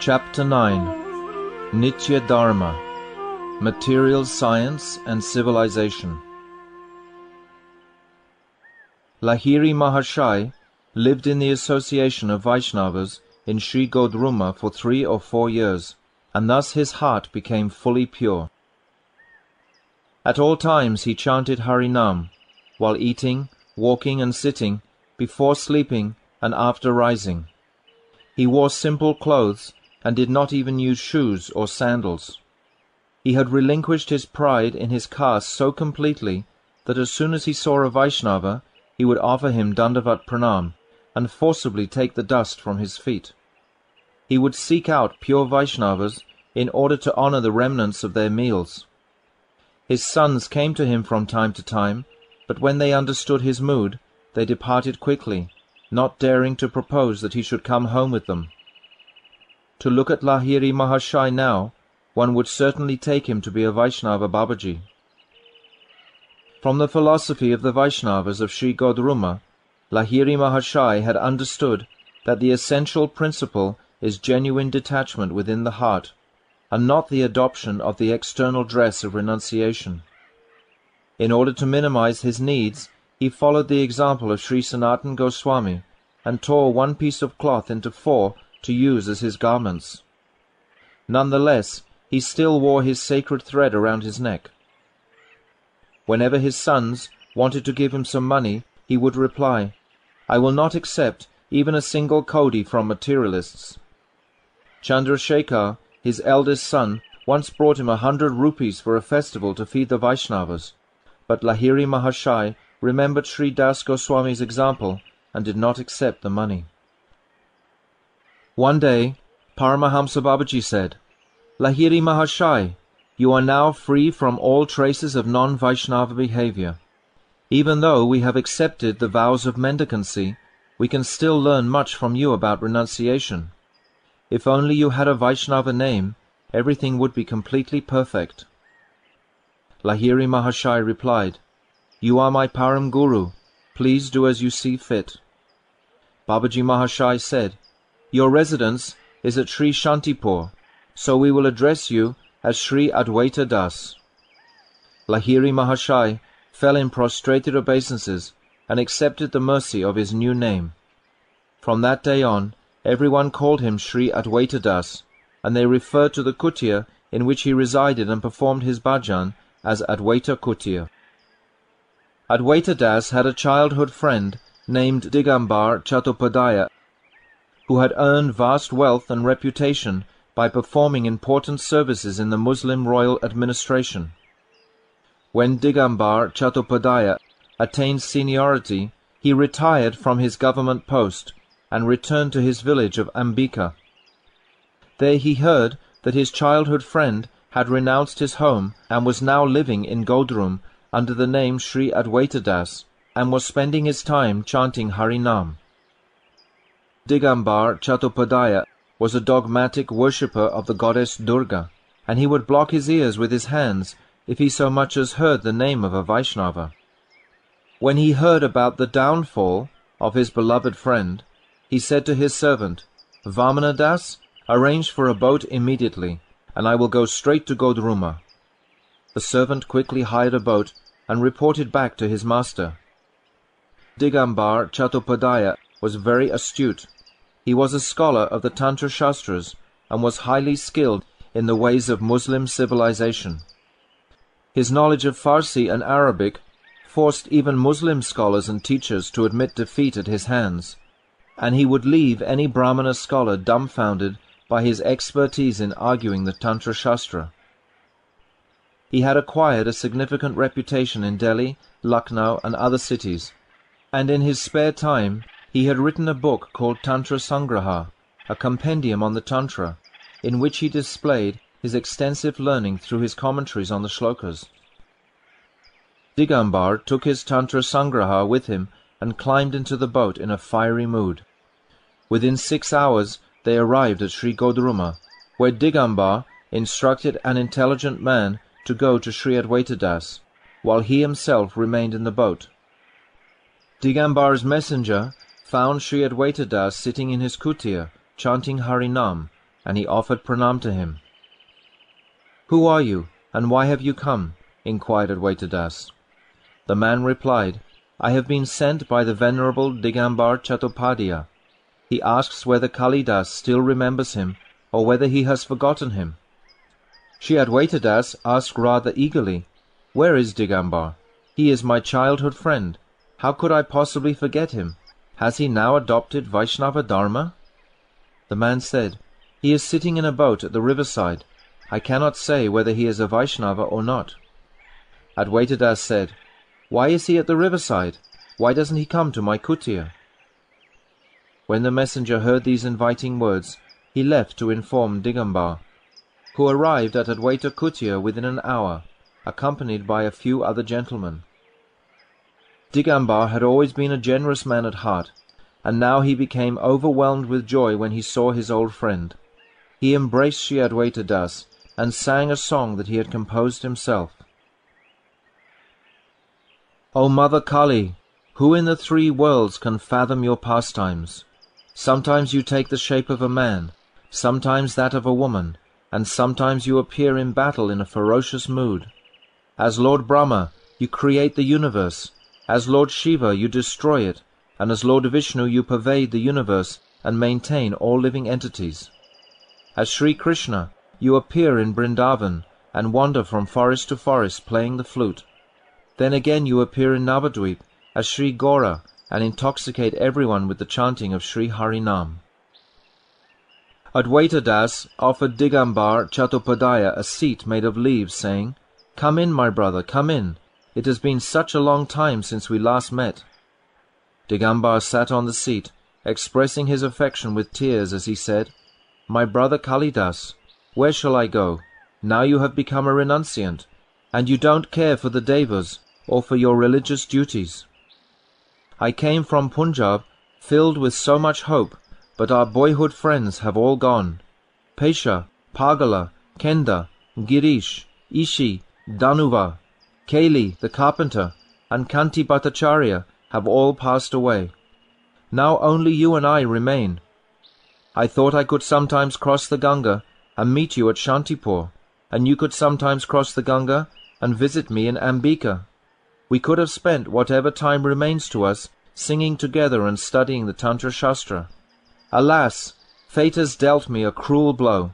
Chapter 9. Nitya Dharma, Material Science and Civilization. Lahiri Mahashai lived in the association of Vaishnavas in Sri Godruma for 3 or 4 years, and thus his heart became fully pure. At all times he chanted Harinam, while eating, walking and sitting, before sleeping and after rising. He wore simple clothes and did not even use shoes or sandals. He had relinquished his pride in his caste so completely that as soon as he saw a Vaishnava, he would offer him Dandavat Pranam and forcibly take the dust from his feet. He would seek out pure Vaishnavas in order to honor the remnants of their meals. His sons came to him from time to time, but when they understood his mood, they departed quickly, not daring to propose that he should come home with them. To look at Lahiri Mahashai now, one would certainly take him to be a Vaishnava Babaji. From the philosophy of the Vaishnavas of Sri Godruma, Lahiri Mahashai had understood that the essential principle is genuine detachment within the heart, and not the adoption of the external dress of renunciation. In order to minimize his needs, he followed the example of Sri Sanatana Goswami and tore one piece of cloth into 4 to use as his garments. Nonetheless, he still wore his sacred thread around his neck. Whenever his sons wanted to give him some money, he would reply, "I will not accept even a single kodi from materialists." Chandrasekhar, his eldest son, once brought him 100 rupees for a festival to feed the Vaishnavas, but Lahiri Mahashai remembered Sri Das Goswami's example and did not accept the money. One day, Paramahamsa Babaji said, "Lahiri Mahashai, you are now free from all traces of non-Vaishnava behavior. Even though we have accepted the vows of mendicancy, we can still learn much from you about renunciation. If only you had a Vaishnava name, everything would be completely perfect." Lahiri Mahashai replied, "You are my Param Guru. Please do as you see fit." Babaji Mahashai said, "Your residence is at Sri Shantipur, so we will address you as Sri Advaita Das." Lahiri Mahashai fell in prostrated obeisances and accepted the mercy of his new name. From that day on, everyone called him Sri Advaita Das, and they referred to the kutia in which he resided and performed his bhajan as Advaita Kutia. Advaita Das had a childhood friend named Digambar Chattopadhyaya, who had earned vast wealth and reputation by performing important services in the Muslim royal administration. When Digambar Chattopadhyaya attained seniority, he retired from his government post and returned to his village of Ambika. There he heard that his childhood friend had renounced his home and was now living in Godrum under the name Sri Advaita Das, and was spending his time chanting Harinam. Digambar Chattopadhyaya was a dogmatic worshipper of the goddess Durga, and he would block his ears with his hands if he so much as heard the name of a Vaishnava. When he heard about the downfall of his beloved friend, he said to his servant, "Vamana Das, arrange for a boat immediately, and I will go straight to Godruma." The servant quickly hired a boat and reported back to his master. Digambar Chattopadhyaya was very astute. He was a scholar of the Tantra Shastras and was highly skilled in the ways of Muslim civilization. His knowledge of Farsi and Arabic forced even Muslim scholars and teachers to admit defeat at his hands, and he would leave any Brahmana scholar dumbfounded by his expertise in arguing the Tantra Shastra. He had acquired a significant reputation in Delhi, Lucknow, and other cities, and in his spare time he had written a book called Tantra Sangraha, a compendium on the Tantra, in which he displayed his extensive learning through his commentaries on the shlokas. Digambar took his Tantra Sangraha with him and climbed into the boat in a fiery mood. Within 6 hours they arrived at Sri Godruma, where Digambar instructed an intelligent man to go to Sri Advaita Das, while he himself remained in the boat. Digambar's messenger found Sri Advaita Das sitting in his kutia, chanting Harinam, and he offered pranam to him. "Who are you, and why have you come?" inquired Adwaita Das. The man replied, "I have been sent by the Venerable Digambar Chattopadhyaya. He asks whether Kalidas still remembers him, or whether he has forgotten him." Shri Adwaita Das asked rather eagerly, "Where is Digambar? He is my childhood friend. How could I possibly forget him? Has he now adopted Vaishnava dharma?" The man said, "He is sitting in a boat at the riverside. I cannot say whether he is a Vaishnava or not." Adwaita Das said, "Why is he at the riverside? Why doesn't he come to my kutir?" When the messenger heard these inviting words, he left to inform Digambar, who arrived at Adwaita kutir within an hour, accompanied by a few other gentlemen. Digambar had always been a generous man at heart, and now he became overwhelmed with joy when he saw his old friend. He embraced Shri Adwaita Das and sang a song that he had composed himself. O Mother Kali, who in the 3 worlds can fathom your pastimes? Sometimes you take the shape of a man, sometimes that of a woman, and sometimes you appear in battle in a ferocious mood. As Lord Brahma, you create the universe. As Lord Shiva, you destroy it, and as Lord Vishnu, you pervade the universe and maintain all living entities. As Sri Krishna, you appear in Vrindavan and wander from forest to forest playing the flute. Then again you appear in Navadvip as Sri Gora and intoxicate everyone with the chanting of Sri Harinam. Adwaita Das offered Digambar Chattopadhyaya a seat made of leaves, saying, "Come in, my brother, come in. It has been such a long time since we last met." Digambar sat on the seat, expressing his affection with tears as he said, "My brother Kalidas, where shall I go? Now you have become a renunciant, and you don't care for the devas or for your religious duties. I came from Punjab filled with so much hope, but our boyhood friends have all gone. Pesha, Pagala, Kenda, Girish, Ishi, Danuva, Kali, the carpenter, and Kanti Bhattacharya have all passed away. Now only you and I remain. I thought I could sometimes cross the Ganga and meet you at Shantipur, and you could sometimes cross the Ganga and visit me in Ambika. We could have spent whatever time remains to us singing together and studying the Tantra Shastra. Alas, fate has dealt me a cruel blow.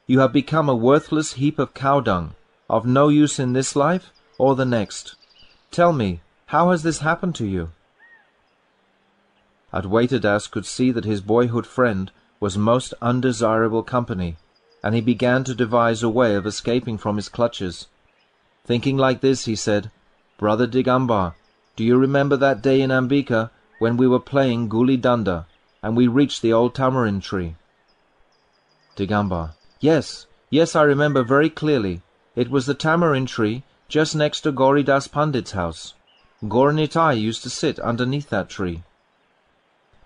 You have become a worthless heap of cow dung, of no use in this life or the next. Tell me, how has this happened to you?" Adwaita Das could see that his boyhood friend was most undesirable company, and he began to devise a way of escaping from his clutches. Thinking like this, he said, "Brother Digambar, do you remember that day in Ambika when we were playing Guli Danda, and we reached the old tamarind tree?" Digambar: Yes, I remember very clearly. It was the tamarind tree just next to Gauridas Pandit's house. Gauranitai used to sit underneath that tree.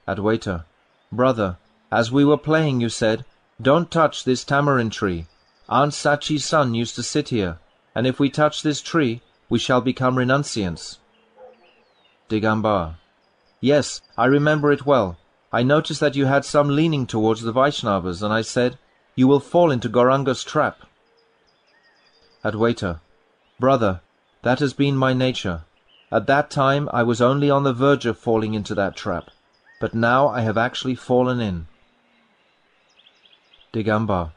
Adwaita: Brother, as we were playing you said, "Don't touch this tamarind tree. Aunt Sachi's son used to sit here, and if we touch this tree, we shall become renunciants." Digambar: Yes, I remember it well. I noticed that you had some leaning towards the Vaishnavas, and I said, "You will fall into Gauranga's trap." Adwaita: Brother, that has been my nature. At that time I was only on the verge of falling into that trap, but now I have actually fallen in. Digambar: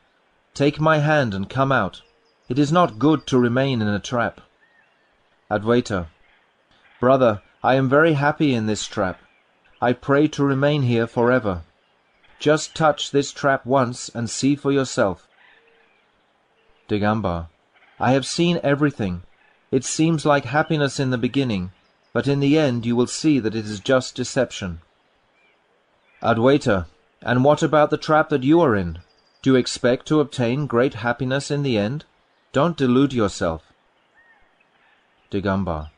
Take my hand and come out. It is not good to remain in a trap. Adwaita: Brother, I am very happy in this trap. I pray to remain here forever. Just touch this trap once and see for yourself. Digambar: I have seen everything. It seems like happiness in the beginning, but in the end you will see that it is just deception. Adwaita: And what about the trap that you are in? Do you expect to obtain great happiness in the end? Don't delude yourself. Digambar: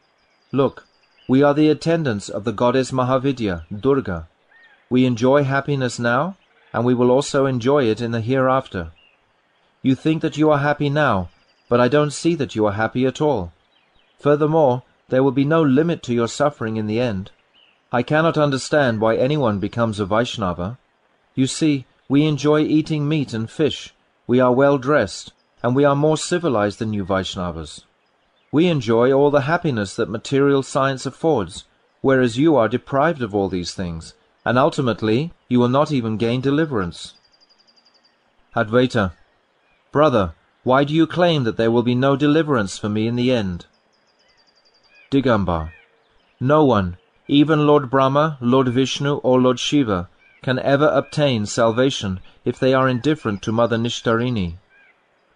Look, we are the attendants of the goddess Mahavidya, Durga. We enjoy happiness now, and we will also enjoy it in the hereafter. You think that you are happy now, but I don't see that you are happy at all. Furthermore, there will be no limit to your suffering in the end. I cannot understand why anyone becomes a Vaishnava. You see, We enjoy eating meat and fish, we are well dressed, and we are more civilized than you Vaishnavas. We enjoy all the happiness that material science affords, whereas you are deprived of all these things, and ultimately you will not even gain deliverance. Advaita: Brother, why do you claim that there will be no deliverance for me in the end? Digambar: No one, even Lord Brahma, Lord Vishnu, or Lord Shiva, can ever obtain salvation if they are indifferent to Mother Nishtarini.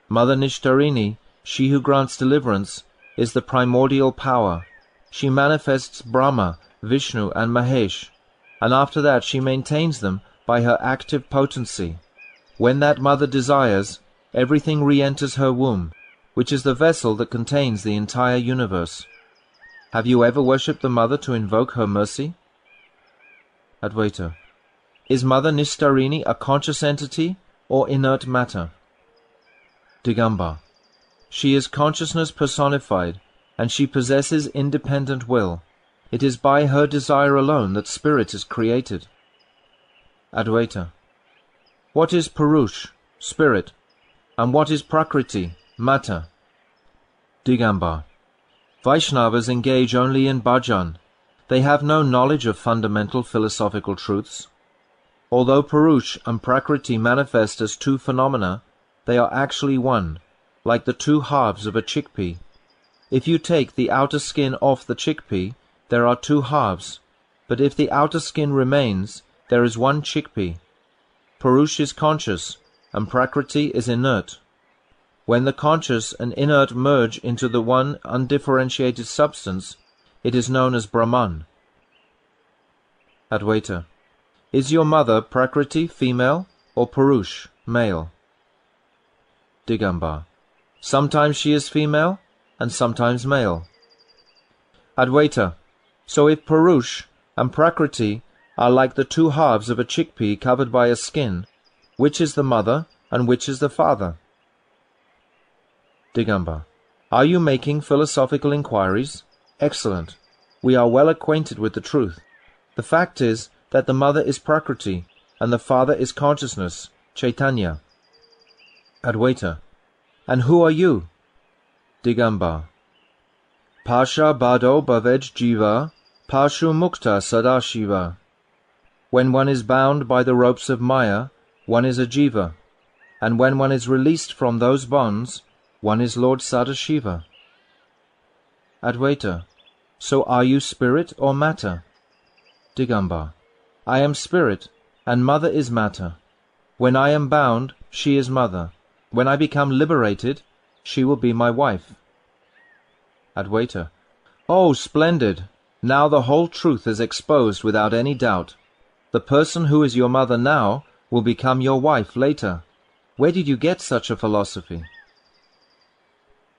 Mother Nishtarini, she who grants deliverance, is the primordial power. She manifests Brahma, Vishnu, and Mahesh, and after that she maintains them by her active potency. When that mother desires, everything re-enters her womb, which is the vessel that contains the entire universe. Have you ever worshipped the mother to invoke her mercy? Advaita: Is Mother Nishtarini a conscious entity or inert matter? Digambar: She is consciousness personified, and she possesses independent will. It is by her desire alone that spirit is created. Advaita: What is Purush, spirit, and what is Prakriti, matter? Digambar: Vaishnavas engage only in bhajan. They have no knowledge of fundamental philosophical truths. Although Purush and Prakriti manifest as two phenomena, they are actually one, like the two halves of a chickpea. If you take the outer skin off the chickpea, there are two halves, but if the outer skin remains, there is one chickpea. Purush is conscious, and Prakriti is inert. When the conscious and inert merge into the one undifferentiated substance, it is known as Brahman. Advaita: Is your mother Prakriti female or Purush male? Digambar: Sometimes she is female and sometimes male. Advaita: So if Purush and Prakriti are like the two halves of a chickpea covered by a skin, which is the mother and which is the father? Digambar: Are you making philosophical inquiries? Excellent. We are well acquainted with the truth. The fact is that the mother is Prakriti and the father is consciousness, Chaitanya. Advaita: And who are you? Digambar: Pasha Bado Bhavaj Jiva, Pashu Mukta Sadashiva. When one is bound by the ropes of Maya, one is a Jiva, and when one is released from those bonds, one is Lord Sadashiva. Advaita: So are you spirit or matter? Digambar: I am spirit, and mother is matter. When I am bound, she is mother. When I become liberated, she will be my wife. Advaita: Oh, splendid! Now the whole truth is exposed without any doubt. The person who is your mother now will become your wife later. Where did you get such a philosophy?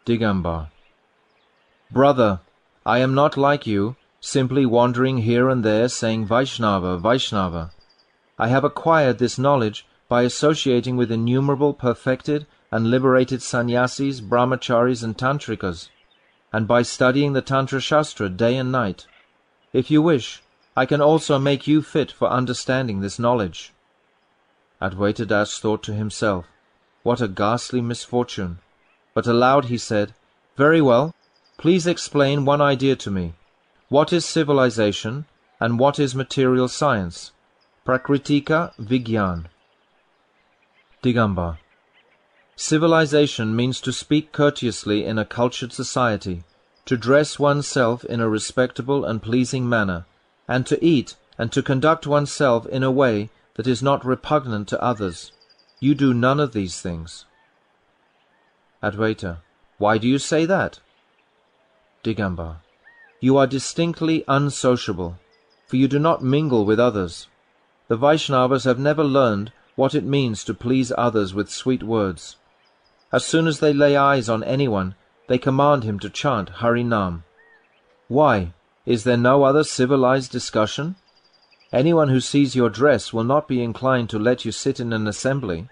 Digambar: Brother, I am not like you, simply wandering here and there saying Vaishnava, Vaishnava. I have acquired this knowledge by associating with innumerable perfected and liberated sannyasis, brahmacharis, and tantrikas, and by studying the Tantra Shastra day and night. If you wish, I can also make you fit for understanding this knowledge. Advaita Das thought to himself, What a ghastly misfortune! But aloud he said, Very well, please explain one idea to me. What is civilization, and what is material science? Prakritika Vigyan. Digambar: Civilization means to speak courteously in a cultured society, to dress oneself in a respectable and pleasing manner, and to eat and to conduct oneself in a way that is not repugnant to others. You do none of these things. Advaita: Why do you say that? Digambar: You are distinctly unsociable, for you do not mingle with others. The Vaishnavas have never learned what it means to please others with sweet words. As soon as they lay eyes on anyone, they command him to chant Hari Nam. Why? Is there no other civilized discussion? Anyone who sees your dress will not be inclined to let you sit in an assembly.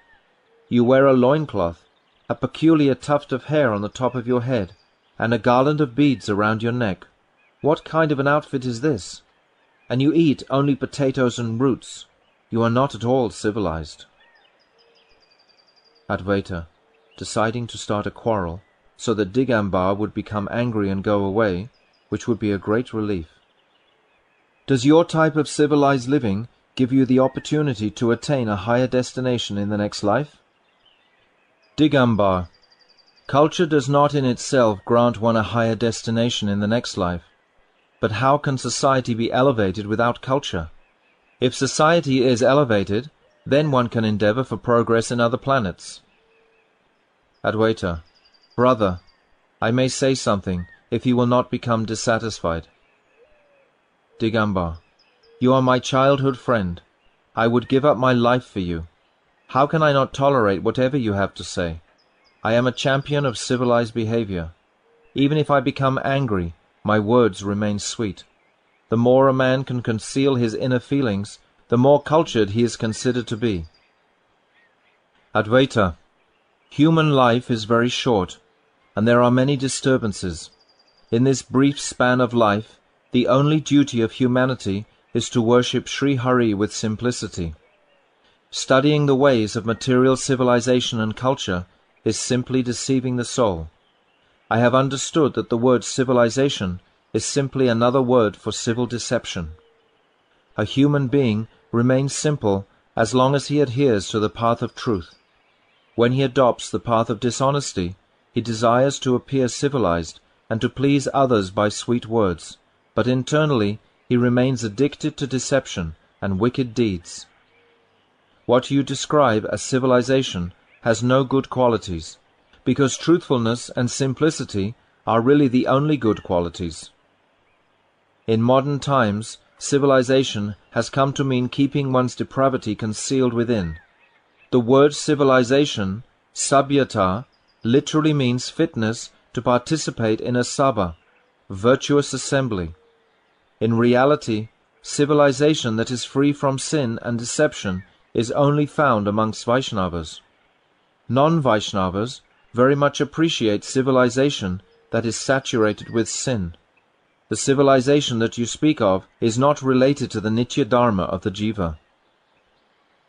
You wear a loincloth, a peculiar tuft of hair on the top of your head, and a garland of beads around your neck. What kind of an outfit is this? And you eat only potatoes and roots. You are not at all civilized. Advaita, deciding to start a quarrel, so that Digambar would become angry and go away, which would be a great relief. Does your type of civilized living give you the opportunity to attain a higher destination in the next life? Digambar, culture does not in itself grant one a higher destination in the next life. But how can society be elevated without culture? If society is elevated, then one can endeavor for progress in other planets. Advaita, brother, I may say something if you will not become dissatisfied. Digambar, you are my childhood friend. I would give up my life for you. How can I not tolerate whatever you have to say? I am a champion of civilized behavior. Even if I become angry, my words remain sweet. The more a man can conceal his inner feelings, the more cultured he is considered to be. Advaita, human life is very short, and there are many disturbances. In this brief span of life, the only duty of humanity is to worship Sri Hari with simplicity. Studying the ways of material civilization and culture is simply deceiving the soul. I have understood that the word civilization is simply another word for civil deception. A human being remains simple as long as he adheres to the path of truth. When he adopts the path of dishonesty, he desires to appear civilized and to please others by sweet words, but internally he remains addicted to deception and wicked deeds. What you describe as civilization has no good qualities, because truthfulness and simplicity are really the only good qualities. In modern times, civilization has come to mean keeping one's depravity concealed within. The word civilization, sabhyata, literally means fitness to participate in a sabha, virtuous assembly. In reality, civilization that is free from sin and deception is only found amongst Vaishnavas. Non-Vaishnavas very much appreciate civilization that is saturated with sin. The civilization that you speak of is not related to the Nitya dharma of the Jaiva.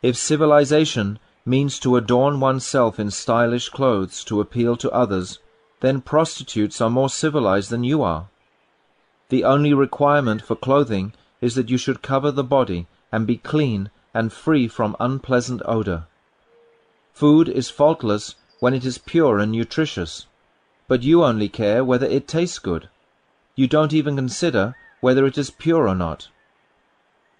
If civilization means to adorn oneself in stylish clothes to appeal to others, then prostitutes are more civilized than you are. The only requirement for clothing is that you should cover the body and be clean and free from unpleasant odor. Food is faultless when it is pure and nutritious, but you only care whether it tastes good. You don't even consider whether it is pure or not.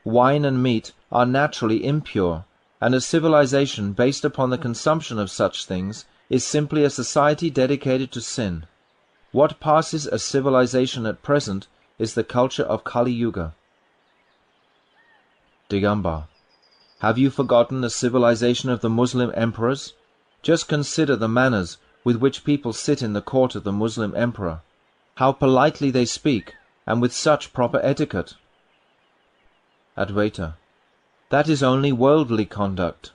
Wine and meat are naturally impure, and a civilization based upon the consumption of such things is simply a society dedicated to sin. What passes as civilization at present is the culture of Kali Yuga. Digambar, have you forgotten the civilization of the Muslim emperors? Just consider the manners with which people sit in the court of the Muslim emperor. How politely they speak, and with such proper etiquette. Advaita, that is only worldly conduct.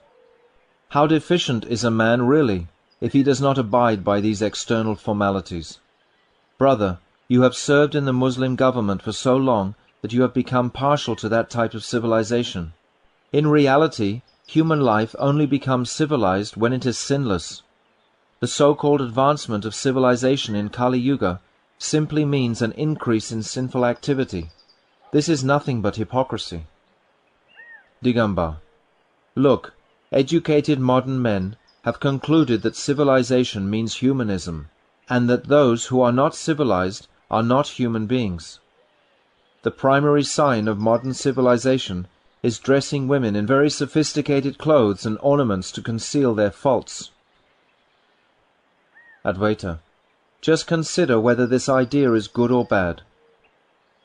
How deficient is a man really, if he does not abide by these external formalities? Brother, you have served in the Muslim government for so long that you have become partial to that type of civilization. In reality, human life only becomes civilized when it is sinless. The so-called advancement of civilization in Kali Yuga simply means an increase in sinful activity. This is nothing but hypocrisy. Digambar, look, educated modern men have concluded that civilization means humanism, and that those who are not civilized are not human beings. The primary sign of modern civilization is dressing women in very sophisticated clothes and ornaments to conceal their faults. Advaita, just consider whether this idea is good or bad.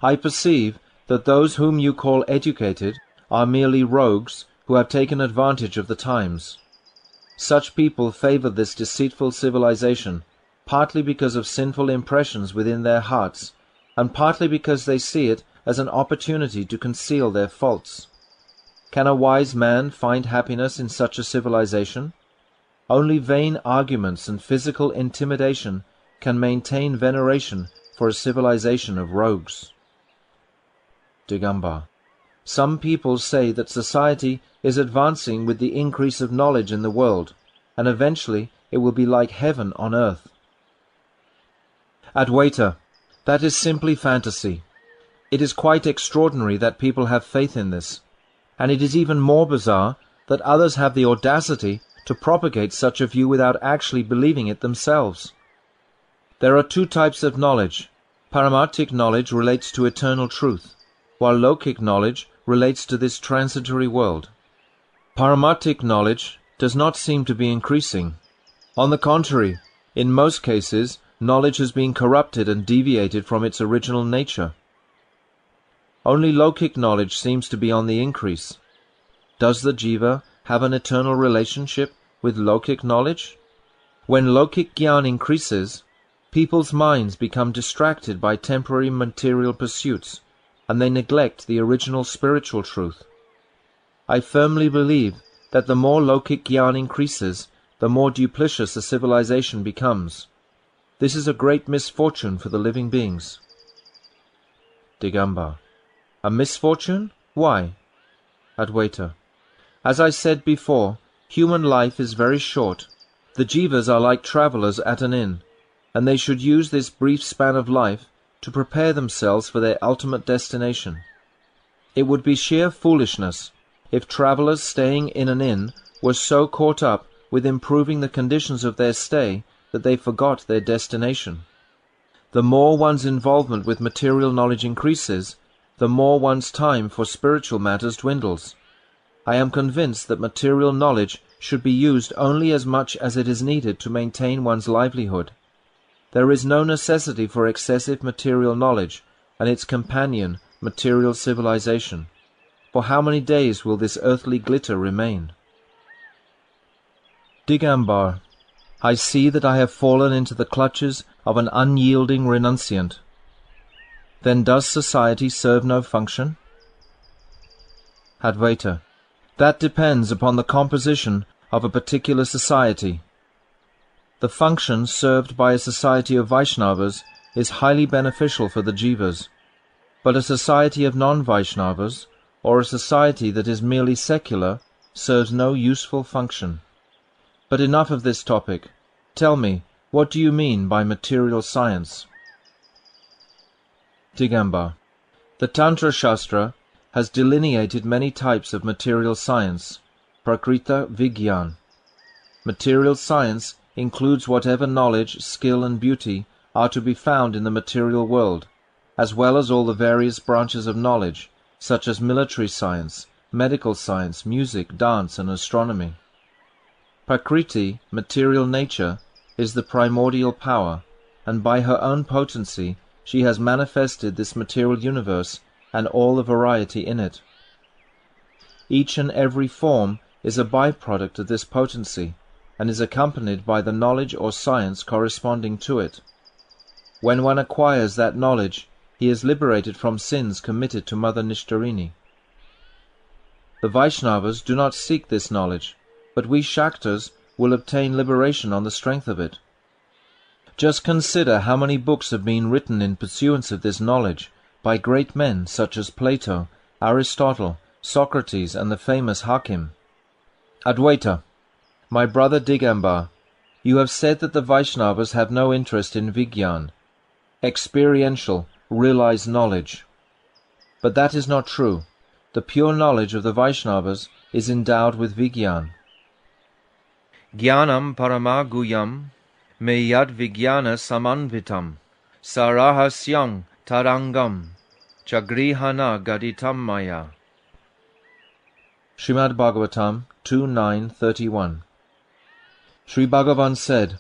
I perceive that those whom you call educated are merely rogues who have taken advantage of the times. Such people favor this deceitful civilization, partly because of sinful impressions within their hearts, and partly because they see it as an opportunity to conceal their faults. Can a wise man find happiness in such a civilization? Only vain arguments and physical intimidation can maintain veneration for a civilization of rogues. Digambar, some people say that society is advancing with the increase of knowledge in the world, and eventually it will be like heaven on earth. Advaita, that is simply fantasy. It is quite extraordinary that people have faith in this, and it is even more bizarre that others have the audacity to propagate such a view without actually believing it themselves. There are two types of knowledge. Paramartic knowledge relates to eternal truth, while Lokic knowledge relates to this transitory world. Paramartic knowledge does not seem to be increasing. On the contrary, in most cases, knowledge has been corrupted and deviated from its original nature. Only Lokic knowledge seems to be on the increase. Does the Jiva have an eternal relationship with Lokic knowledge? When Lokic Gyan increases, people's minds become distracted by temporary material pursuits, and they neglect the original spiritual truth. I firmly believe that the more Lokic Gyan increases, the more duplicitous a civilization becomes. This is a great misfortune for the living beings. Digambar. A misfortune? Why? Advaita. As I said before, human life is very short. The Jivas are like travellers at an inn, and they should use this brief span of life to prepare themselves for their ultimate destination. It would be sheer foolishness if travellers staying in an inn were so caught up with improving the conditions of their stay that they forgot their destination. The more one's involvement with material knowledge increases, the more one's time for spiritual matters dwindles. I am convinced that material knowledge should be used only as much as it is needed to maintain one's livelihood. There is no necessity for excessive material knowledge and its companion, material civilization. For how many days will this earthly glitter remain? Digambar. I see that I have fallen into the clutches of an unyielding renunciant. Then does society serve no function? Advaita. That depends upon the composition of a particular society. The function served by a society of Vaishnavas is highly beneficial for the Jivas, but a society of non-Vaishnavas, or a society that is merely secular, serves no useful function. But enough of this topic. Tell me, what do you mean by material science? Digambar. The Tantra Shastra has delineated many types of material science, Prakrita Vigyan. Material science includes whatever knowledge, skill and beauty are to be found in the material world, as well as all the various branches of knowledge, such as military science, medical science, music, dance and astronomy. Prakriti, material nature, is the primordial power, and by her own potency she has manifested this material universe and all the variety in it. Each and every form is a byproduct of this potency, and is accompanied by the knowledge or science corresponding to it. When one acquires that knowledge, he is liberated from sins committed to Mother Nishtarini. The Vaishnavas do not seek this knowledge, but we Shaktas will obtain liberation on the strength of it. Just consider how many books have been written in pursuance of this knowledge by great men such as Plato, Aristotle, Socrates and the famous Hakim. Advaita. My brother Digambar, you have said that the Vaishnavas have no interest in Vigyan, experiential, realized knowledge. But that is not true. The pure knowledge of the Vaishnavas is endowed with Vigyan. Jnanam paramaguyam me yad Vigyana samanvitam sarahasyam tarangam chagrihana gaditam maya. Srimad Bhagavatam 2.9.31. Sri Bhagavan said,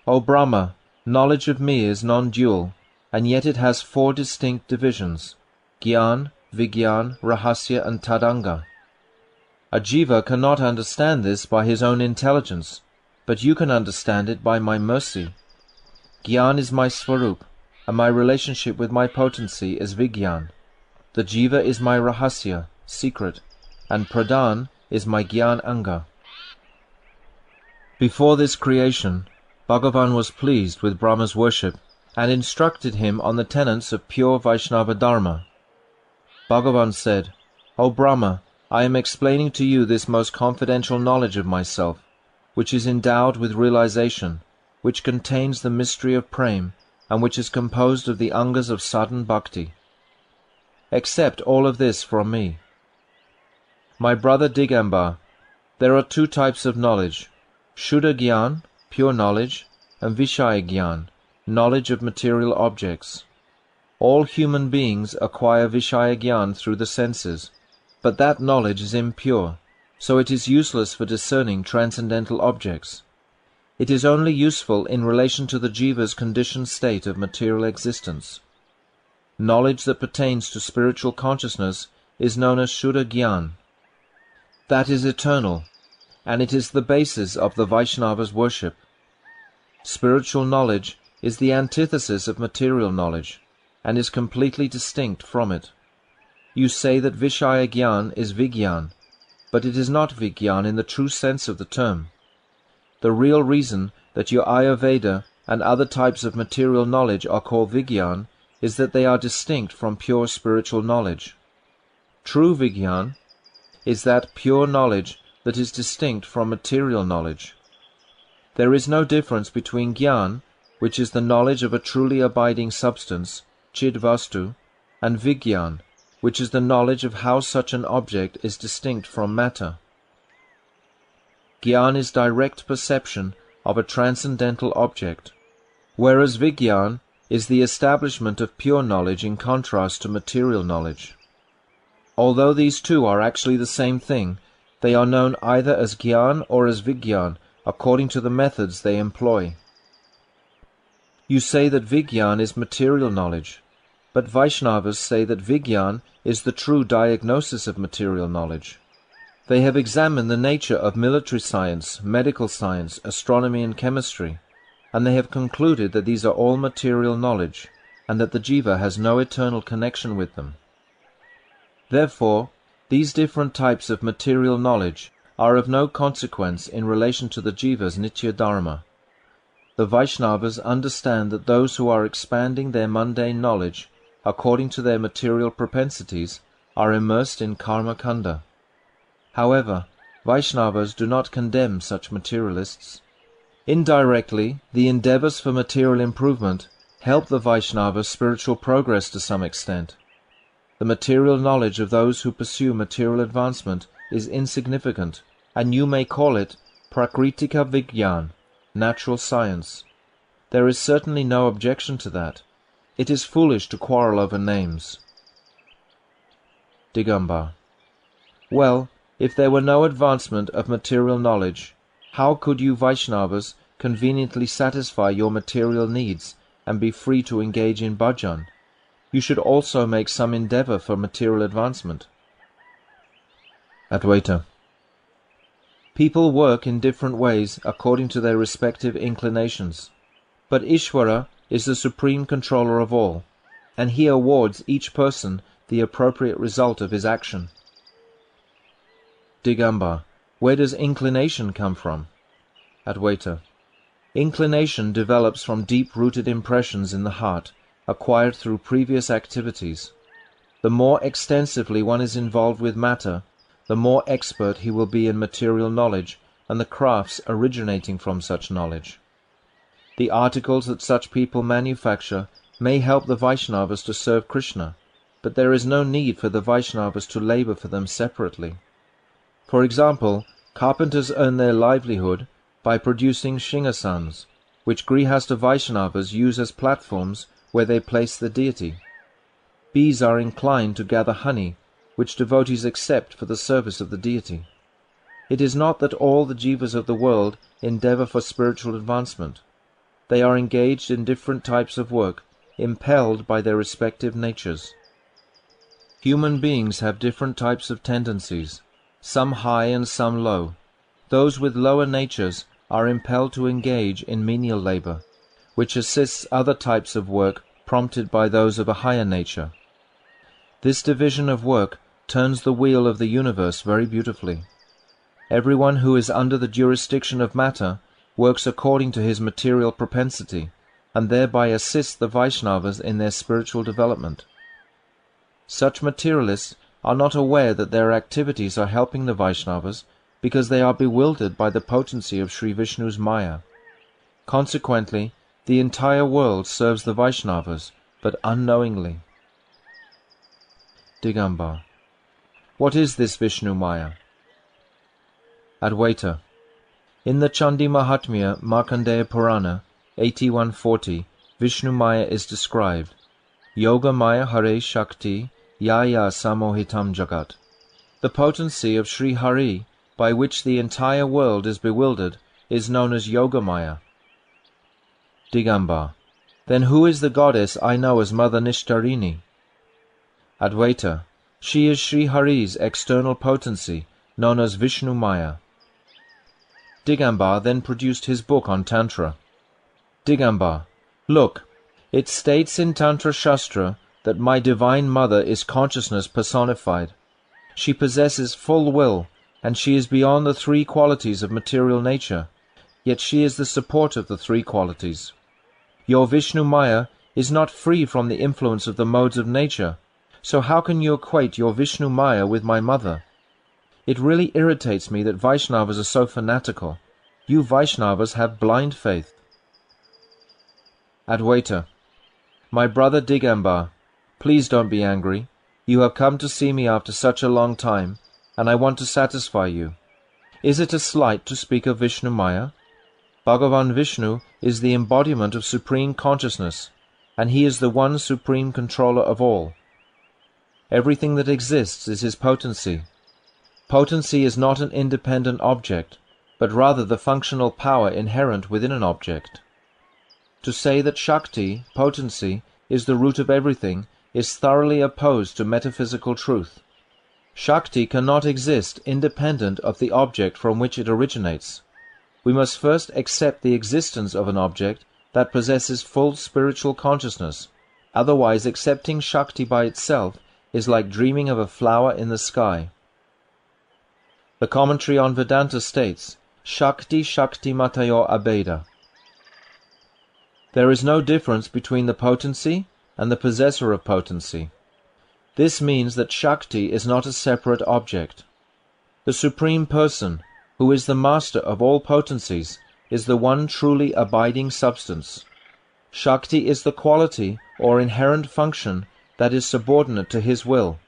O Brahma, knowledge of me is non-dual, and yet it has 4 distinct divisions, Gyan, Vigyan, Rahasya and Tadanga. A Jiva cannot understand this by his own intelligence, but you can understand it by my mercy. Gyan is my Svarup, and my relationship with my potency is Vigyan. The Jiva is my Rahasya, secret, and Pradhan is my Gyan Anga. Before this creation, Bhagavan was pleased with Brahma's worship and instructed him on the tenets of pure Vaishnava Dharma. Bhagavan said, O Brahma, I am explaining to you this most confidential knowledge of myself, which is endowed with realization, which contains the mystery of prem, and which is composed of the angas of sadhan bhakti. Accept all of this from me. My brother Digambar, there are two types of knowledge, Shuddha Gyan, pure knowledge, and Vishaya Gyan, knowledge of material objects. All human beings acquire Vishaya Gyan through the senses, but that knowledge is impure, so it is useless for discerning transcendental objects. It is only useful in relation to the jiva's conditioned state of material existence. Knowledge that pertains to spiritual consciousness is known as Shuddha Gyan. That is eternal, and it is the basis of the Vaishnava's worship. Spiritual knowledge is the antithesis of material knowledge, and is completely distinct from it. You say that Vishaya Gyan is Vigyan, but it is not Vigyan in the true sense of the term. The real reason that your Ayurveda and other types of material knowledge are called Vigyan is that they are distinct from pure spiritual knowledge. True Vigyan is that pure knowledge that is distinct from material knowledge. There is no difference between Gyan, which is the knowledge of a truly abiding substance, Chidvastu, and Vigyan, which is the knowledge of how such an object is distinct from matter. Gyan is direct perception of a transcendental object, whereas Vigyan is the establishment of pure knowledge in contrast to material knowledge. Although these two are actually the same thing, they are known either as Gyan or as Vigyan according to the methods they employ. You say that Vigyan is material knowledge, but Vaishnavas say that Vigyan is the true diagnosis of material knowledge. They have examined the nature of military science, medical science, astronomy and chemistry, and they have concluded that these are all material knowledge, and that the jiva has no eternal connection with them. Therefore, these different types of material knowledge are of no consequence in relation to the jiva's Nitya dharma. The Vaishnavas understand that those who are expanding their mundane knowledge according to their material propensities are immersed in karma kanda. However, Vaishnavas do not condemn such materialists. Indirectly, the endeavors for material improvement help the Vaishnava's spiritual progress to some extent. The material knowledge of those who pursue material advancement is insignificant, and you may call it Prakritika Vigyan, natural science. There is certainly no objection to that. It is foolish to quarrel over names. Digambar. Well, if there were no advancement of material knowledge, how could you Vaishnavas conveniently satisfy your material needs and be free to engage in bhajan? You should also make some endeavor for material advancement. Advaita. People work in different ways according to their respective inclinations, but Ishvara is the supreme controller of all, and he awards each person the appropriate result of his action. Digambar. Where does inclination come from? Advaita. Inclination develops from deep-rooted impressions in the heart, acquired through previous activities. The more extensively one is involved with matter, the more expert he will be in material knowledge and the crafts originating from such knowledge. The articles that such people manufacture may help the Vaishnavas to serve Krishna, but there is no need for the Vaishnavas to labor for them separately. For example, carpenters earn their livelihood by producing shingasans, which Grihastha Vaishnavas use as platforms where they place the deity. Bees are inclined to gather honey, which devotees accept for the service of the deity. It is not that all the jivas of the world endeavor for spiritual advancement. They are engaged in different types of work, impelled by their respective natures. Human beings have different types of tendencies, some high and some low. Those with lower natures are impelled to engage in menial labor, which assists other types of work prompted by those of a higher nature. This division of work turns the wheel of the universe very beautifully. Everyone who is under the jurisdiction of matter works according to his material propensity, and thereby assists the Vaishnavas in their spiritual development. Such materialists are not aware that their activities are helping the Vaishnavas, because they are bewildered by the potency of Sri Vishnu's Maya. Consequently, the entire world serves the Vaishnavas, but unknowingly. Digambar. What is this Vishnu Maya? Advaita. In the Chandi Mahatmya Markandeya Purana 8140, Vishnu Maya is described. Yoga Maya Hare Shakti Yaya Samohitam Jagat. The potency of Sri Hari, by which the entire world is bewildered, is known as Yoga Maya. Digambar. Then who is the goddess I know as Mother Nishtarini? Advaita. She is Sri Hari's external potency, known as Vishnu Maya. Digambar then produced his book on Tantra. Digambar. Look, it states in Tantra Shastra that my Divine Mother is consciousness personified. She possesses full will, and she is beyond the three qualities of material nature, yet she is the support of the three qualities. Your Vishnu Maya is not free from the influence of the modes of nature, so how can you equate your Vishnu Maya with my mother? It really irritates me that Vaishnavas are so fanatical. You Vaishnavas have blind faith. Advaita. My brother Digambar, please don't be angry. You have come to see me after such a long time, and I want to satisfy you. Is it a slight to speak of Vishnu Maya? Bhagavan Vishnu is the embodiment of supreme consciousness, and he is the one supreme controller of all. Everything that exists is his potency. Potency is not an independent object, but rather the functional power inherent within an object. To say that Shakti, potency, is the root of everything is thoroughly opposed to metaphysical truth. Shakti cannot exist independent of the object from which it originates. We must first accept the existence of an object that possesses full spiritual consciousness, otherwise accepting Shakti by itself is like dreaming of a flower in the sky. The commentary on Vedanta states, Shakti Shakti Matayo Abeda. There is no difference between the potency and the possessor of potency. This means that Shakti is not a separate object. The Supreme Person, who is the master of all potencies, is the one truly abiding substance. Shakti is the quality or inherent function that is subordinate to his will.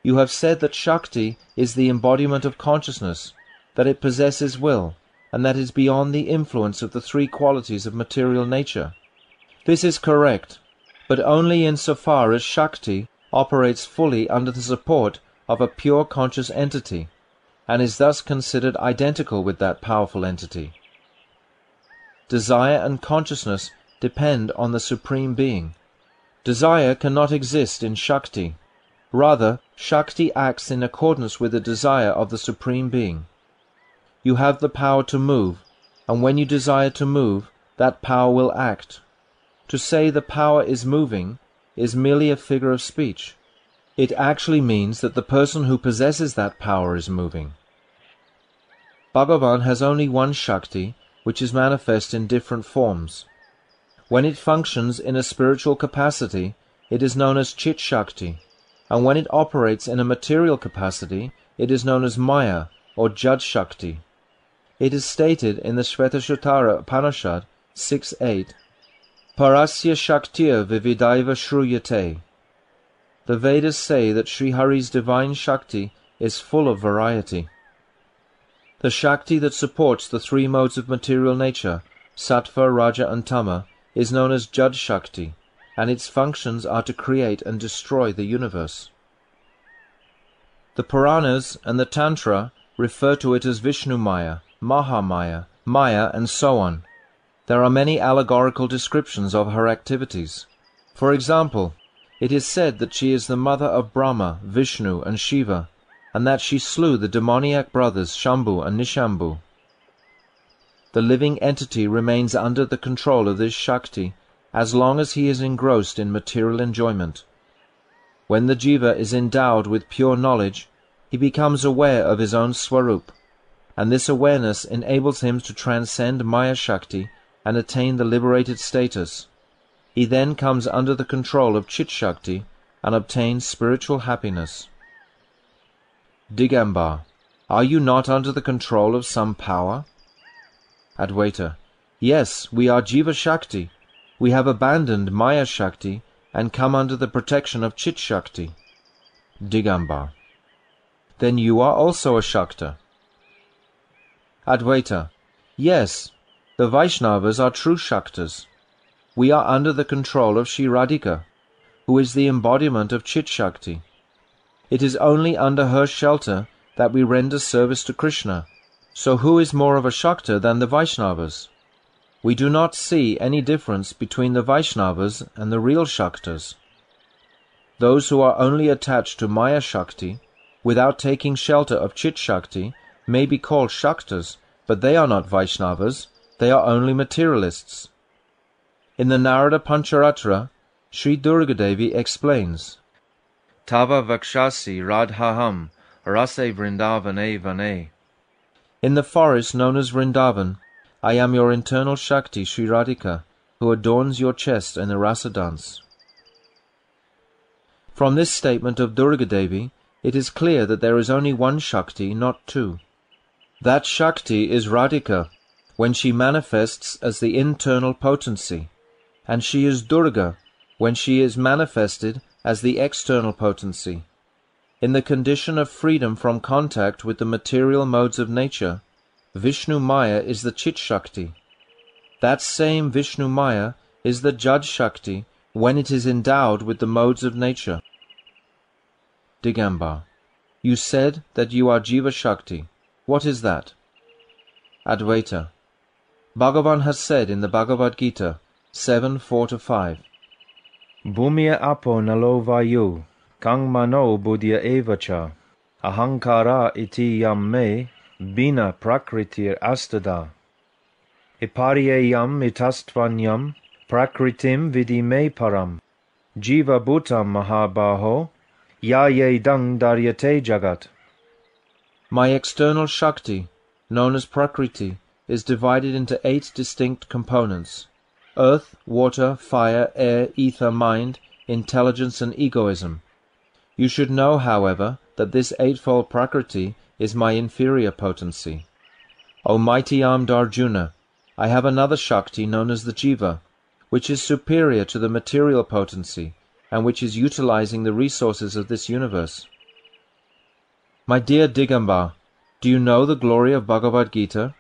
You have said that Shakti is the embodiment of consciousness, that it possesses will, and that is beyond the influence of the three qualities of material nature. This is correct, but only insofar as Shakti operates fully under the support of a pure conscious entity, and is thus considered identical with that powerful entity. Desire and consciousness depend on the Supreme Being. Desire cannot exist in Shakti. Rather, Shakti acts in accordance with the desire of the Supreme Being. You have the power to move, and when you desire to move, that power will act. To say the power is moving is merely a figure of speech. It actually means that the person who possesses that power is moving. Bhagavan has only one Shakti, which is manifest in different forms. When it functions in a spiritual capacity, it is known as Chit Shakti, and when it operates in a material capacity, it is known as Maya, or Jad Shakti. It is stated in the Shvetashvatara Upanishad 6.8, Parasya Shaktir Vividaiva Shruyate. The Vedas say that Sri Hari's divine Shakti is full of variety. The Shakti that supports the three modes of material nature, Sattva, Raja and Tama, is known as Jad Shakti, and its functions are to create and destroy the universe. The Puranas and the Tantra refer to it as Vishnu Maya, Mahamaya, Maya, and so on. There are many allegorical descriptions of her activities. For example, it is said that she is the mother of Brahma, Vishnu, and Shiva, and that she slew the demoniac brothers Shambhu and Nishambhu. The living entity remains under the control of this Shakti as long as he is engrossed in material enjoyment. When the Jiva is endowed with pure knowledge, he becomes aware of his own Swarup, and this awareness enables him to transcend Maya Shakti and attain the liberated status. He then comes under the control of Chit Shakti and obtains spiritual happiness. Digambar. Are you not under the control of some power? Advaita: Yes, we are Jiva Shakti. We have abandoned Maya Shakti and come under the protection of Chit Shakti. Digambar: Then you are also a Shakta. Advaita: Yes, the Vaishnavas are true Shaktas. We are under the control of Shri Radhika, who is the embodiment of Chit Shakti. It is only under her shelter that we render service to Krishna. So who is more of a Shakta than the Vaishnavas? We do not see any difference between the Vaishnavas and the real Shaktas. Those who are only attached to Maya Shakti, without taking shelter of Chit Shakti, may be called Shaktas, but they are not Vaishnavas, they are only materialists. In the Narada Pancharatra, Sri Durgadevi explains, Tava Vakshasi Radhaham Rase Vrindavane Vane. In the forest known as Vrindavan, I am your internal Shakti, Sri Radhika, who adorns your chest in the rasa dance. From this statement of Durgadevi, it is clear that there is only one Shakti, not two. That Shakti is Radhika, when she manifests as the internal potency, and she is Durga, when she is manifested as the external potency. In the condition of freedom from contact with the material modes of nature, Vishnu Maya is the Chit Shakti. That same Vishnu Maya is the Jad Shakti when it is endowed with the modes of nature. Digambar: You said that you are Jiva Shakti. What is that? Advaita: Bhagavan has said in the Bhagavad Gita 7:4-5, Bhumya apo nalo vayu kang mano buddhya evacha ahankara iti yam me bina prakritir astada iparye yam itastvanyam prakritim vidi me param jiva bhutam mahabaho ya ye dang daryate jagat. My external Shakti, known as Prakriti, is divided into 8 distinct components: earth, water, fire, air, ether, mind, intelligence, and egoism. You should know, however, that this 8-fold Prakriti is my inferior potency. O mighty armed Arjuna, I have another Shakti known as the Jiva, which is superior to the material potency, and which is utilizing the resources of this universe. My dear Digambar, do you know the glory of Bhagavad Gita?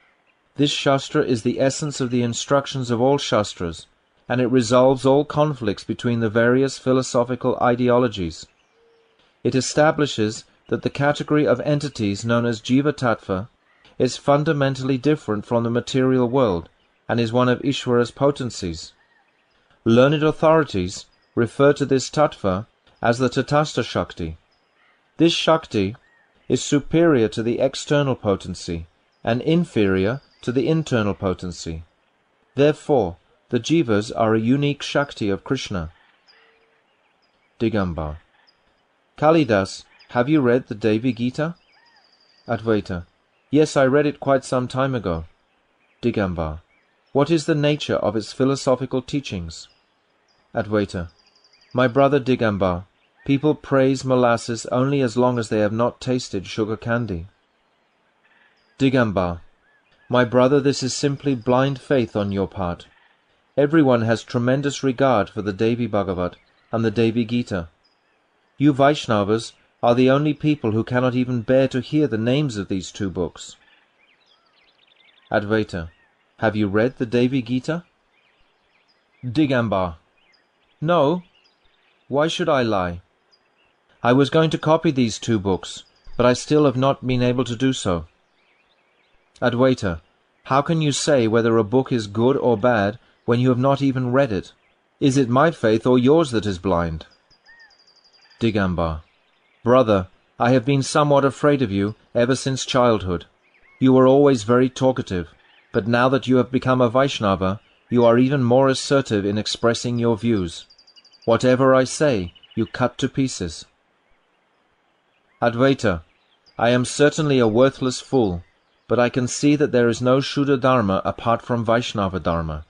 This Shastra is the essence of the instructions of all Shastras, and it resolves all conflicts between the various philosophical ideologies. It establishes that the category of entities known as Jiva Tattva is fundamentally different from the material world, and is one of Ishvara's potencies. Learned authorities refer to this Tattva as the Tatastha Shakti. This Shakti is superior to the external potency, and inferior to the internal potency. Therefore, the Jivas are a unique Shakti of Krishna. Digambar: Kalidas, have you read the Devi Gita? Advaita: Yes, I read it quite some time ago. Digambar: What is the nature of its philosophical teachings? Advaita: My brother Digambar, people praise molasses only as long as they have not tasted sugar candy. Digambar: My brother, this is simply blind faith on your part. Everyone has tremendous regard for the Devi Bhagavat and the Devi Gita. You Vaishnavas are the only people who cannot even bear to hear the names of these 2 books. Advaita: Have you read the Devi Gita? Digambar: No. Why should I lie? I was going to copy these 2 books, but I still have not been able to do so. Advaita: How can you say whether a book is good or bad when you have not even read it? Is it my faith or yours that is blind? Digambar: Brother, I have been somewhat afraid of you ever since childhood. You were always very talkative, but now that you have become a Vaishnava, you are even more assertive in expressing your views. Whatever I say, you cut to pieces. Advaita: I am certainly a worthless fool, but I can see that there is no Shuddha Dharma apart from Vaishnava Dharma.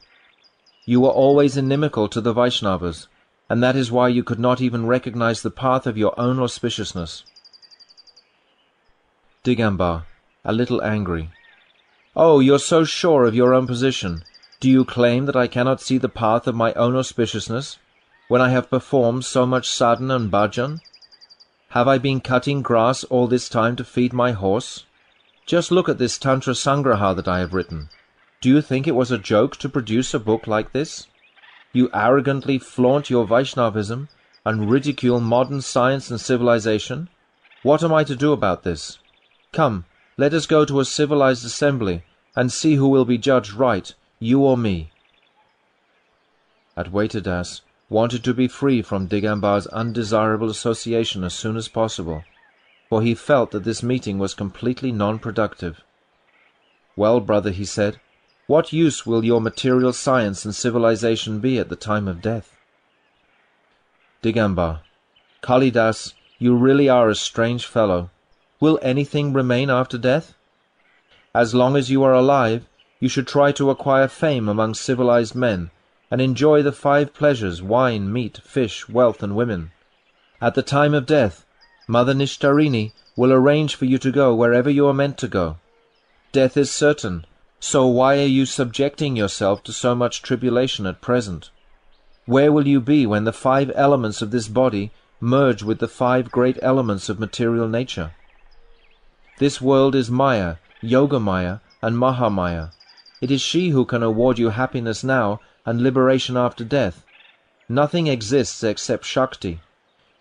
You were always inimical to the Vaishnavas, and that is why you could not even recognize the path of your own auspiciousness. Digambar, a little angry. Oh, you're so sure of your own position. Do you claim that I cannot see the path of my own auspiciousness, when I have performed so much sadhana and bhajan? Have I been cutting grass all this time to feed my horse? Just look at this Tantra Sangraha that I have written. Do you think it was a joke to produce a book like this? You arrogantly flaunt your Vaishnavism and ridicule modern science and civilization. What am I to do about this? Come, let us go to a civilized assembly and see who will be judged right, you or me. Advaita Das wanted to be free from Digambar's undesirable association as soon as possible, for he felt that this meeting was completely non-productive. Well, brother, he said, what use will your material science and civilization be at the time of death? Digambar, Kalidas, you really are a strange fellow. Will anything remain after death? As long as you are alive, you should try to acquire fame among civilized men, and enjoy the 5 pleasures, wine, meat, fish, wealth, and women. At the time of death, Mother Nishtarini will arrange for you to go wherever you are meant to go. Death is certain, so why are you subjecting yourself to so much tribulation at present? Where will you be when the 5 elements of this body merge with the 5 great elements of material nature? This world is Maya, Yoga Maya, and Mahamaya. It is she who can award you happiness now and liberation after death. Nothing exists except Shakti.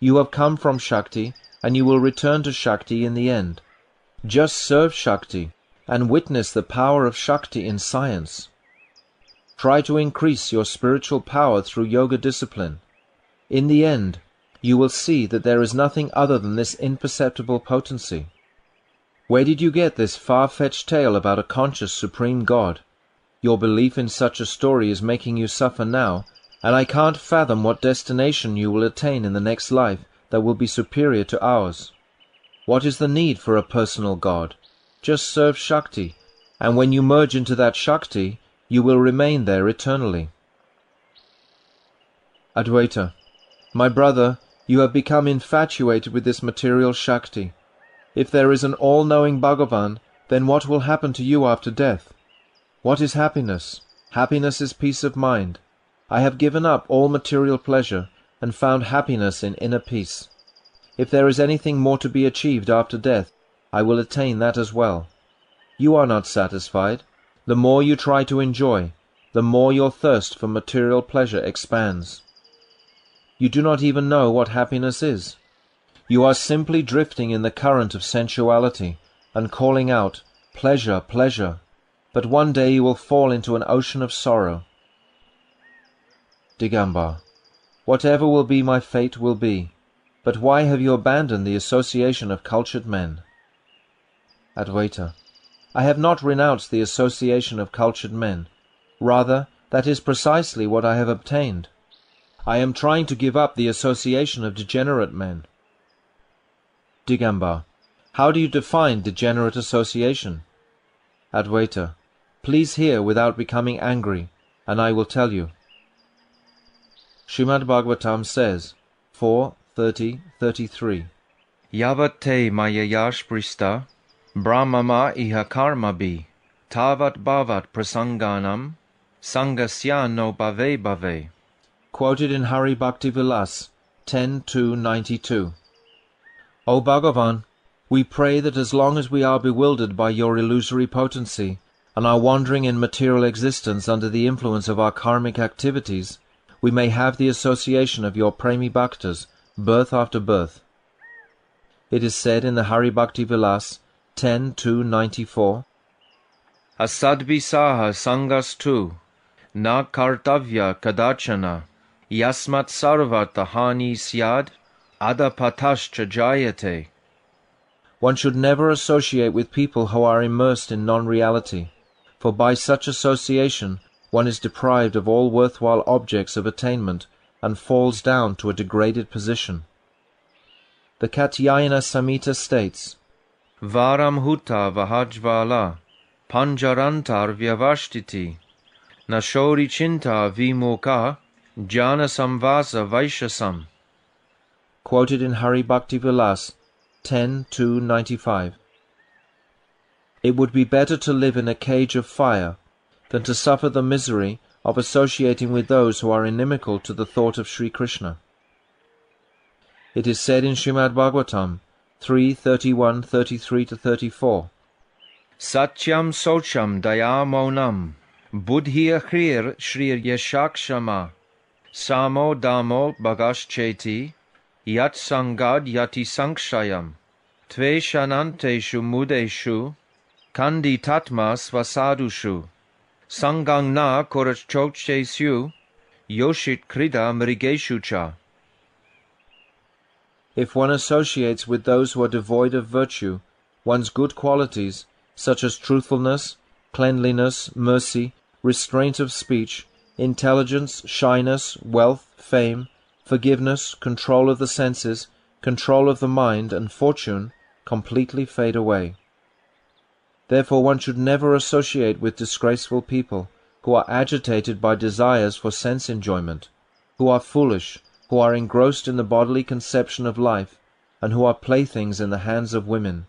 You have come from Shakti, and you will return to Shakti in the end. Just serve Shakti, and witness the power of Shakti in science. Try to increase your spiritual power through yoga discipline. In the end, you will see that there is nothing other than this imperceptible potency. Where did you get this far-fetched tale about a conscious Supreme God? Your belief in such a story is making you suffer now, and I can't fathom what destination you will attain in the next life that will be superior to ours. What is the need for a personal God? Just serve Shakti, and when you merge into that Shakti, you will remain there eternally. Advaita, my brother, you have become infatuated with this material Shakti. If there is an all-knowing Bhagavan, then what will happen to you after death? What is happiness? Happiness is peace of mind. I have given up all material pleasure and found happiness in inner peace. If there is anything more to be achieved after death, I will attain that as well. You are not satisfied. The more you try to enjoy, the more your thirst for material pleasure expands. You do not even know what happiness is. You are simply drifting in the current of sensuality and calling out, pleasure, pleasure, but one day you will fall into an ocean of sorrow. Digambar, whatever will be my fate will be, but why have you abandoned the association of cultured men? Advaita, I have not renounced the association of cultured men. Rather, that is precisely what I have obtained. I am trying to give up the association of degenerate men. Digambar, how do you define degenerate association? Advaita, please hear without becoming angry, and I will tell you. Srimad Bhagavatam says, 4:30-33, Yavat te mayayash prista, brahmama iha karma bi, tavat bhavat prasanganam, sangasya no bhave bhave. Quoted in Hari Bhakti Vilas 10:292. O Bhagavan, we pray that as long as we are bewildered by your illusory potency, and are wandering in material existence under the influence of our karmic activities, we may have the association of your Premi Bhaktas, birth after birth. It is said in the Hari Bhakti Vilas 10:294, Asadvisaha sangastu, na kartavya kadachana, yasmat sarvata hani syad, adapatascha jayate. One should never associate with people who are immersed in non-reality, for by such association one is deprived of all worthwhile objects of attainment and falls down to a degraded position. The Katyayana Samhita states, Varam huta vahajvala, panjarantar vyavashtiti, nashori chinta vimoka, jana samvasa vaishasam. Quoted in Hari Bhakti Vilas 10:295. It would be better to live in a cage of fire than to suffer the misery of associating with those who are inimical to the thought of Sri Krishna. It is said in Srimad Bhagavatam 3:31-33-34, Satyam socham dayamonam buddhya hrir shrir yashakshama samo damo bhagascheti yat sangad yati sankshayam tve shananteshu mudeshu kandi tatma svasadushu sangang na korachokchesyu yoshit krida mrigeshu cha. If one associates with those who are devoid of virtue, one's good qualities, such as truthfulness, cleanliness, mercy, restraint of speech, intelligence, shyness, wealth, fame, forgiveness, control of the senses, control of the mind, and fortune, completely fade away. Therefore one should never associate with disgraceful people, who are agitated by desires for sense enjoyment, who are foolish, who are engrossed in the bodily conception of life, and who are playthings in the hands of women.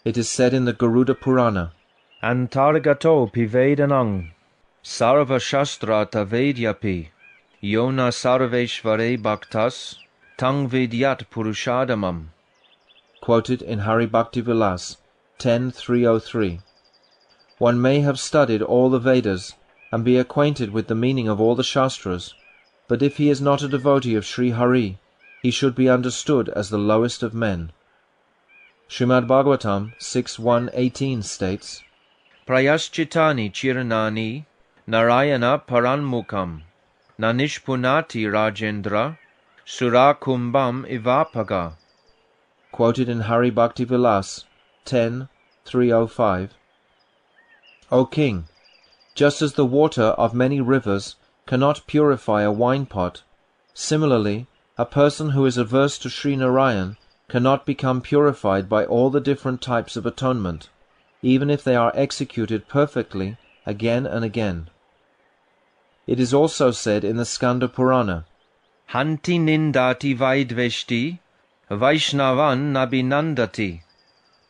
It is said in the Garuda Purana, Antargato pivedanang sarva shastra tavedyapi yona sarveshvare bhaktas tang vidyat purushadamam. Quoted in Hari Bhakti Vilas 10.303. One may have studied all the Vedas and be acquainted with the meaning of all the Shastras, but if he is not a devotee of Sri Hari, he should be understood as the lowest of men. Srimad Bhagavatam 6.1.18 states, Prayaschitani chiranani narayana paranmukam nanishpunati rajendra surakumbam ivapaga. Quoted in Hari Bhakti Vilas 10.305. O King, just as the water of many rivers cannot purify a wine pot, similarly, a person who is averse to Sri Narayan cannot become purified by all the different types of atonement, even if they are executed perfectly again and again. It is also said in the Skanda Purana, Hanti nindati vaidveshti, Vaishnavan nabinandati,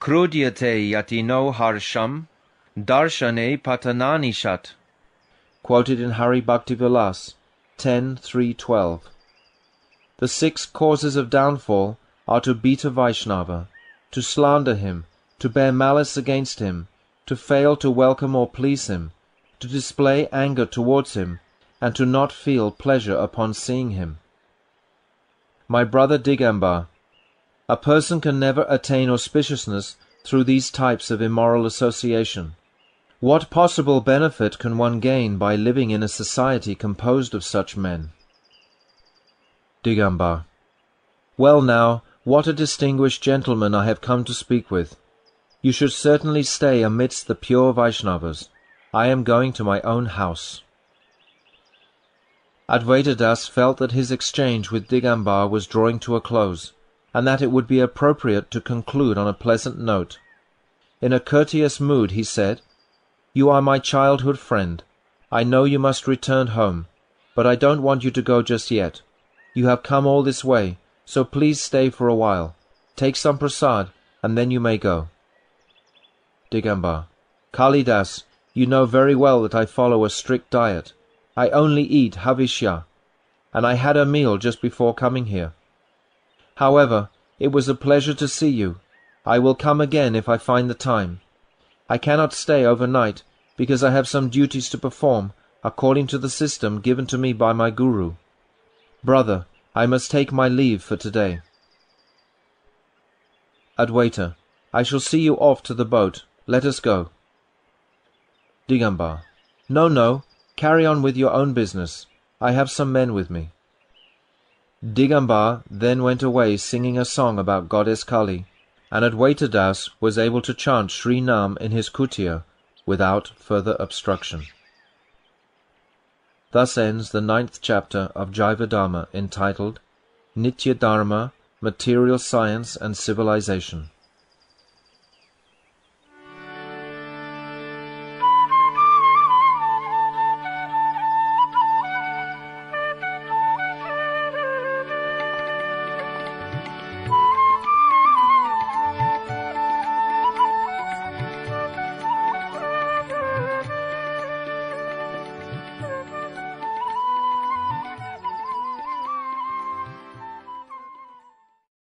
Krudyate yati no harsham, darshane patananishat. Quoted in Hari Bhakti Vilas 10.3.12. The 6 causes of downfall are to beat a Vaishnava, to slander him, to bear malice against him, to fail to welcome or please him, to display anger towards him, and to not feel pleasure upon seeing him. My brother Digambar, a person can never attain auspiciousness through these types of immoral association. What possible benefit can one gain by living in a society composed of such men? Digambar. Well now, what a distinguished gentleman I have come to speak with. You should certainly stay amidst the pure Vaishnavas. I am going to my own house. Advaita Das felt that his exchange with Digambar was drawing to a close, and that it would be appropriate to conclude on a pleasant note. In a courteous mood he said, You are my childhood friend. I know you must return home, but I don't want you to go just yet. You have come all this way, so please stay for a while. Take some prasad, and then you may go. Digambar. Kalidas, you know very well that I follow a strict diet. I only eat havishya, and I had a meal just before coming here. However, it was a pleasure to see you. I will come again if I find the time. I cannot stay overnight, because I have some duties to perform, according to the system given to me by my Guru. Brother, I must take my leave for today. Advaita. I shall see you off to the boat. Let us go. Digambar. No, carry on with your own business. I have some men with me. Digambar then went away singing a song about Goddess Kali, and Advaita Das was able to chant Sri Nam in his kutir without further obstruction. Thus ends the 9th chapter of Jaiva Dharma, entitled Nitya Dharma, Material Science and Civilization.